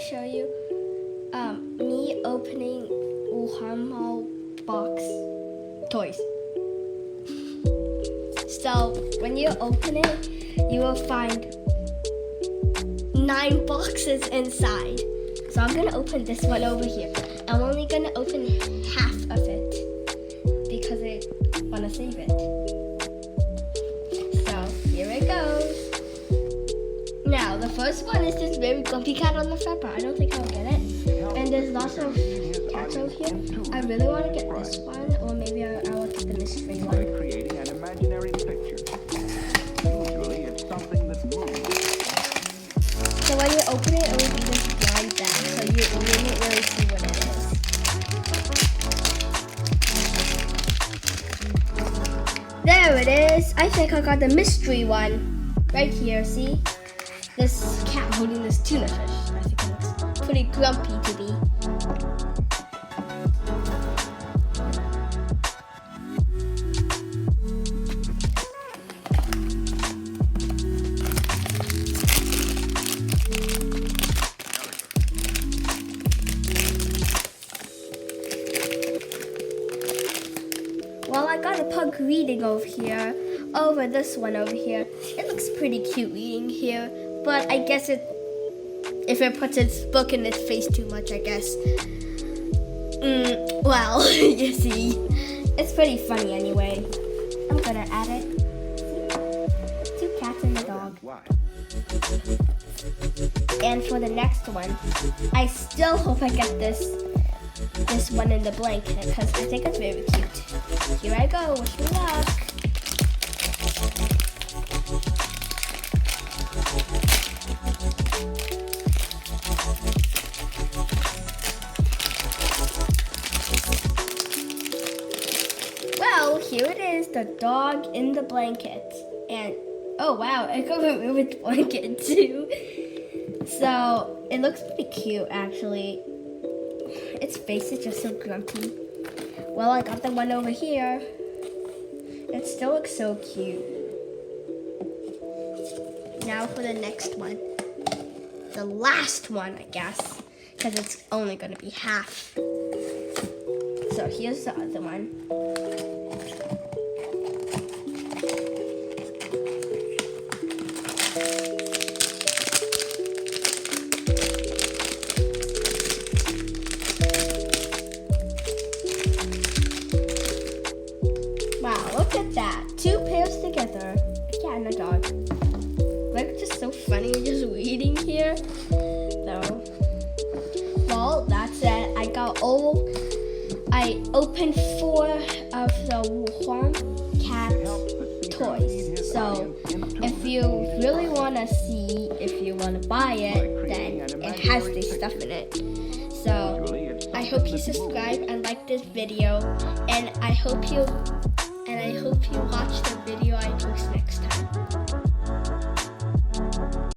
show you me opening WuHuang box toys. So when you open it, you will find 9 boxes inside. So I'm gonna open this one over here. I'm only gonna open half of it because I wanna save it. So here it goes. Now the first one is this very grumpy cat on the front, but I don't think I'll get it. And there's lots of cats over here. I really want to get this one, or maybe I will get the mystery one. Creating an imaginary picture. Usually it's something that moves. So when you open it, it will be this blind bag, so you won't really see what it is. There it is. I think I got the mystery one right here. See, this cat holding this tuna fish. I think it looks pretty grumpy to be. Well, I got a pug reading over here, over this one over here. It looks pretty cute reading here, but I guess if it puts its book in its face too much, I guess. Well, you see, it's pretty funny anyway. I'm gonna add it. 2 cats and a dog. And for the next one, I still hope I get this one in the blanket because I think it's very cute. Here I go. Wish me luck. Well, here it is, the dog in the blanket. And oh wow, I can remove its blanket too. So it looks pretty cute actually. Its face is just so grumpy. Well, I got the one over here. It still looks so cute. Now for the next one. The last one, I guess, because it's only going to be half. So here's the other one. Wow, look at that. 2 pairs together. A cat and a dog. Like, just so funny just reading here. So, well, that's it. I opened 4 of the WuHuang cat toys. So, if you really want to see, if you want to buy it, then it has this stuff in it. So, I hope you subscribe and like this video, and I hope you watch the video I post next time.